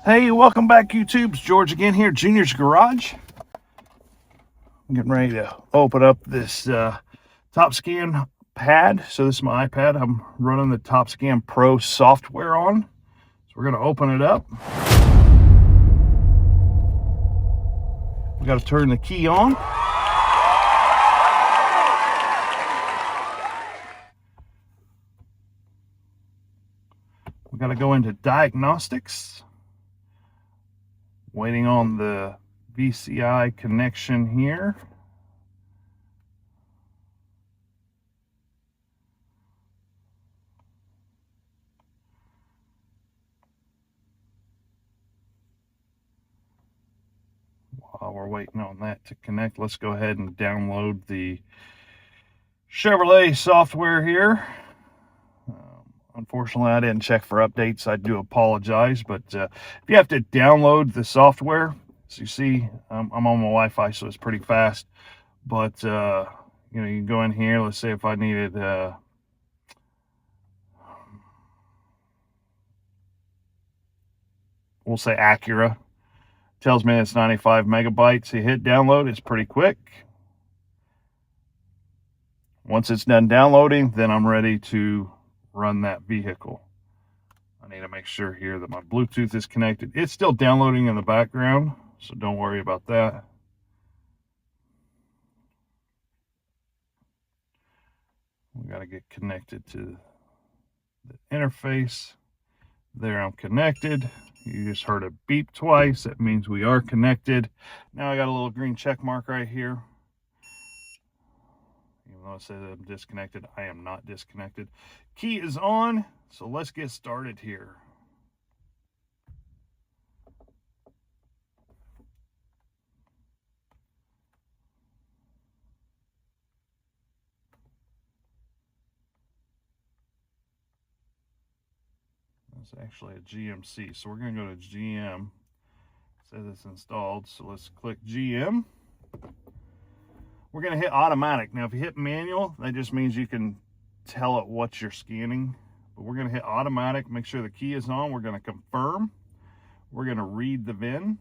Hey, welcome back, YouTube. It's George again here, Junior's Garage. I'm getting ready to open up this TopScan pad. So this is my iPad. I'm running the TopScan Pro software on. So we're going to open it up. We got to turn the key on. We got to go into diagnostics. Waiting on the VCI connection here. While we're waiting on that to connect, let's go ahead and download the Chevrolet software here. Unfortunately, I didn't check for updates. I do apologize, but if you have to download the software, as you see, I'm on my Wi-Fi, so it's pretty fast. But you know, you can go in here. Let's say if I needed we'll say Acura, tells me it's 95 megabytes. You hit download, it's pretty quick. Once it's done downloading, then I'm ready to run that vehicle. I need to make sure here that my Bluetooth is connected. It's still downloading in the background, so don't worry about that. We got to get connected to the interface. There, I'm connected. You just heard a beep twice. That means we are connected. Now I got a little green check mark right here. Even though it says I'm disconnected, I am not disconnected. Key is on, so let's get started here. It's actually a GMC, so we're going to go to GM. It says it's installed, so let's click GM. We're going to hit automatic. Now, if you hit manual, that just means you can tell it what you're scanning. But we're going to hit automatic, make sure the key is on. We're going to confirm. We're going to read the VIN.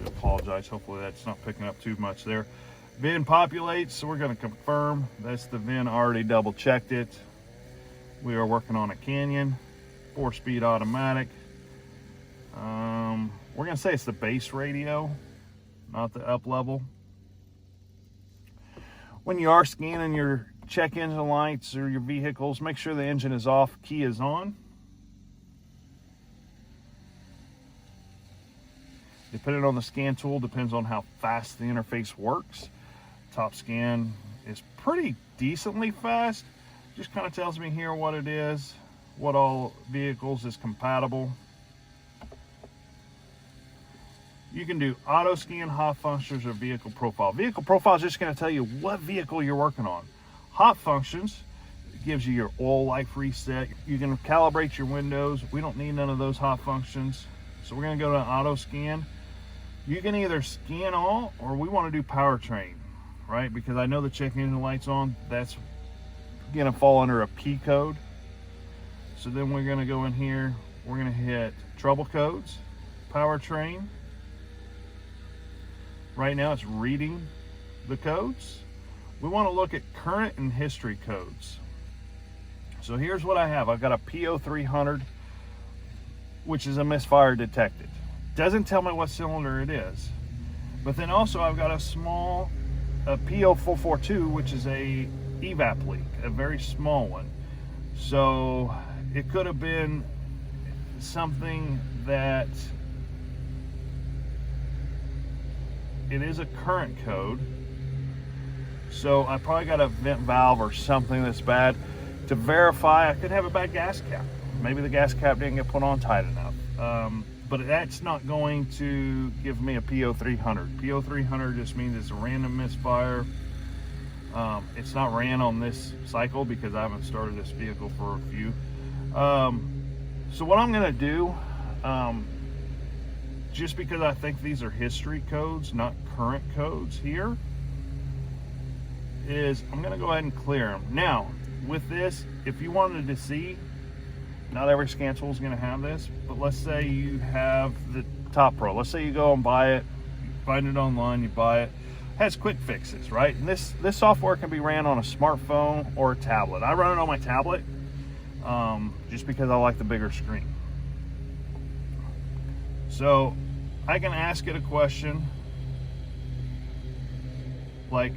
Apologize, hopefully that's not picking up too much there. VIN populates, so we're going to confirm that's the VIN. Already double checked it. We are working on a Canyon 4-speed automatic. We're going to say it's the base radio, not the up level. When you are scanning your check engine lights or your vehicles, make sure the engine is off, key is on. Depending on the scan tool, depends on how fast the interface works. TopScan is pretty decently fast. Just kind of tells me here what it is, what all vehicles is compatible. You can do auto scan, hot functions, or vehicle profile. Vehicle profile is just going to tell you what vehicle you're working on. Hot functions gives you your oil life reset. You can calibrate your windows. We don't need none of those hot functions. So we're going to go to auto scan. You can either scan all, or we want to do powertrain, right? Because I know the check engine light's on. That's going to fall under a P code. So then we're going to go in here. We're going to hit trouble codes, powertrain. Right now it's reading the codes. We want to look at current and history codes. So here's what I have. I've got a P0300, which is a misfire detected. Doesn't tell me what cylinder it is. But then also I've got a small P0442, which is a evap leak, a very small one. So it could have been something that it is a current code. So I probably got a vent valve or something that's bad. To verify, I could have a bad gas cap. Maybe the gas cap didn't get put on tight enough. But that's not going to give me a P0300. P0300 just means it's a random misfire. It's not ran on this cycle because I haven't started this vehicle for a few. So what I'm going to do, just because I think these are history codes, not current codes here, is I'm going to go ahead and clear them. Now, with this, if you wanted to see, not every scan tool is going to have this, but let's say you have the Top Pro. Let's say you go and buy it, you find it online, you buy it. It has quick fixes, right? And this software can be ran on a smartphone or a tablet. I run it on my tablet just because I like the bigger screen. So I can ask it a question like,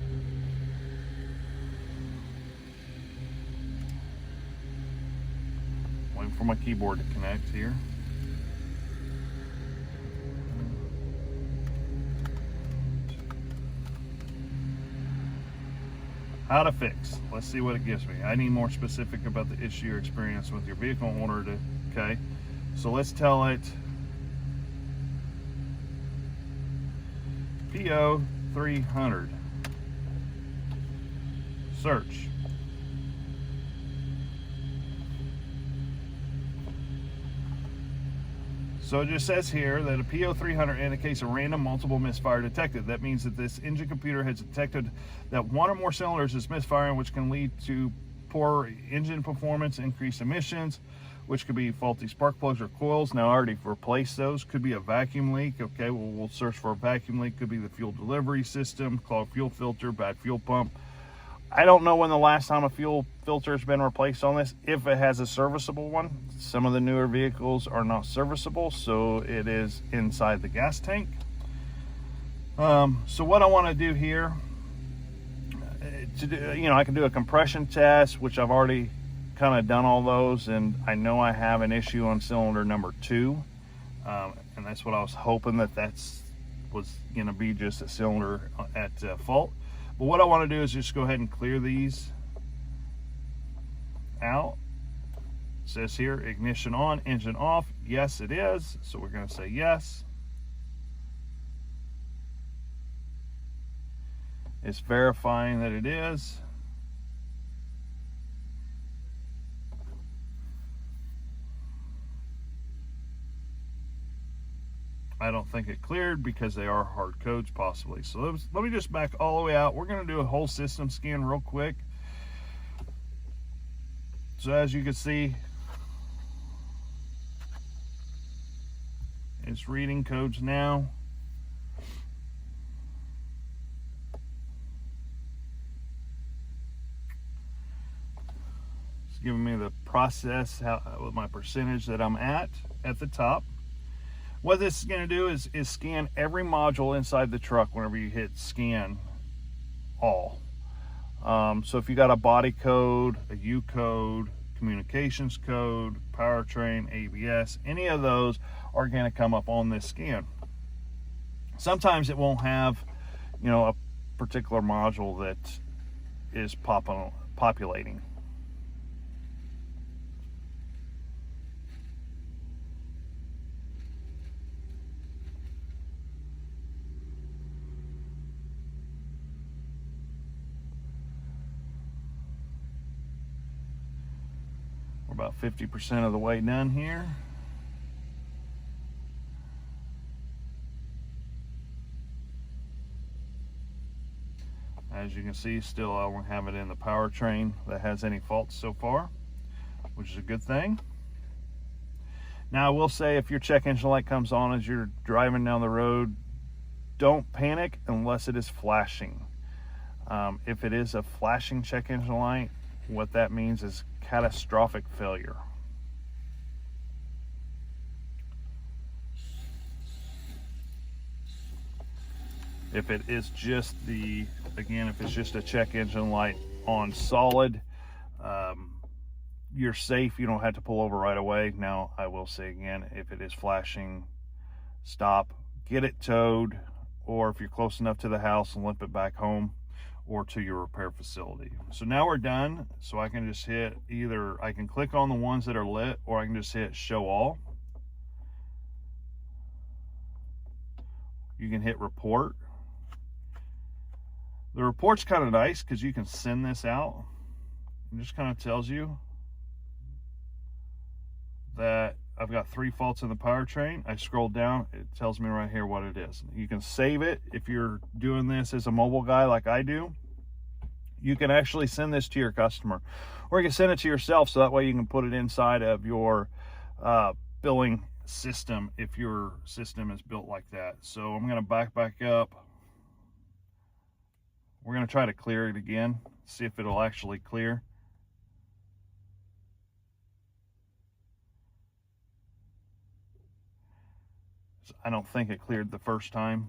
waiting for my keyboard to connect here. How to fix. Let's see what it gives me. I need more specific about the issue you're experiencing with your vehicle in order to, okay. So let's tell it P0300. Search. So it just says here that a P0300 indicates a random multiple misfire detected. That means that this engine computer has detected that one or more cylinders is misfiring, which can lead to poor engine performance, increased emissions, which could be faulty spark plugs or coils. Now I already replaced those. Could be a vacuum leak. Okay, well, we'll search for a vacuum leak. Could be the fuel delivery system, clogged fuel filter, bad fuel pump. I don't know when the last time a fuel filter has been replaced on this, if it has a serviceable one. Some of the newer vehicles are not serviceable, so it is inside the gas tank. So what I want to do here, I can do a compression test, which I've already kind of done all those, and I know I have an issue on cylinder number 2, and that's what I was hoping that was going to be, just a cylinder at fault. But what I want to do is just go ahead and clear these out. It says here, ignition on, engine off. Yes, it is. So we're going to say yes. It's verifying that it is. I don't think it cleared because they are hard codes possibly. So let me just back all the way out. We're going to do a whole system scan real quick. So as you can see, it's reading codes now. It's giving me the process, with my percentage that I'm at the top. What this is going to do is scan every module inside the truck whenever you hit scan all. So if you got a body code, a U code, communications code, powertrain, ABS, any of those are going to come up on this scan. Sometimes it won't have, a particular module that is populating. We're about 50% of the way done here. As you can see, still I don't have it in the powertrain that has any faults so far, which is a good thing. Now I will say, if your check engine light comes on as you're driving down the road, don't panic unless it is flashing. If it is a flashing check engine light, what that means is catastrophic failure. If it is just if it's just a check engine light on solid, you're safe. You don't have to pull over right away. Now, I will say again, if it is flashing, stop, get it towed, or if you're close enough to the house, limp it back home or to your repair facility. So now we're done. So I can just hit I can click on the ones that are lit, or I can just hit show all. You can hit report. The report's kind of nice because you can send this out. It just kind of tells you that I've got 3 faults in the powertrain. I scroll down, it tells me right here what it is. You can save it if you're doing this as a mobile guy like I do. You can actually send this to your customer, or you can send it to yourself, so that way you can put it inside of your billing system if your system is built like that. So I'm going to back up. We're going to try to clear it again, see if it'll actually clear. I don't think it cleared the first time,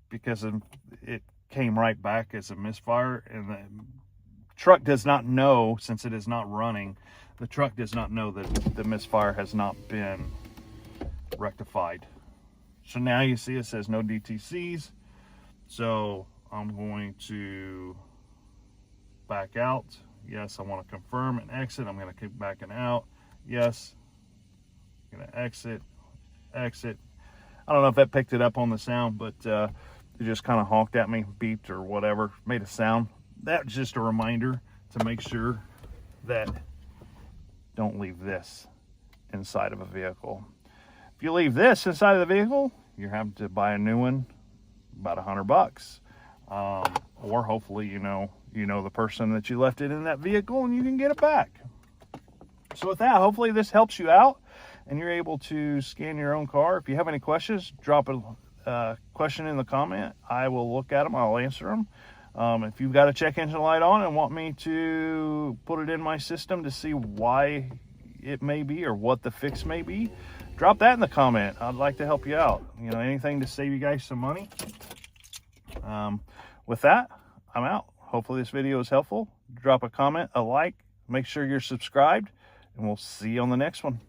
because it came right back as a misfire, and the truck does not know, since it is not running, the truck does not know that the misfire has not been rectified. So now you see it says no DTCs. So I'm going to back out. Yes, I want to confirm and exit. I'm going to keep backing out. Yes. I'm going to exit. I don't know if that picked it up on the sound, but it just kind of honked at me, beeped or whatever, made a sound. That's just a reminder to make sure that don't leave this inside of a vehicle. If you leave this inside of the vehicle, you're having to buy a new one, about $100. Or hopefully you know the person that you left it in that vehicle, and you can get it back. So with that, hopefully this helps you out and you're able to scan your own car. If you have any questions, drop a question in the comment. I will look at them, I'll answer them. If you've got a check engine light on and want me to put it in my system to see why it may be or what the fix may be, drop that in the comment. I'd like to help you out. Anything to save you guys some money. With that, I'm out. Hopefully this video is helpful. Drop a comment, a like, make sure you're subscribed, and we'll see you on the next one.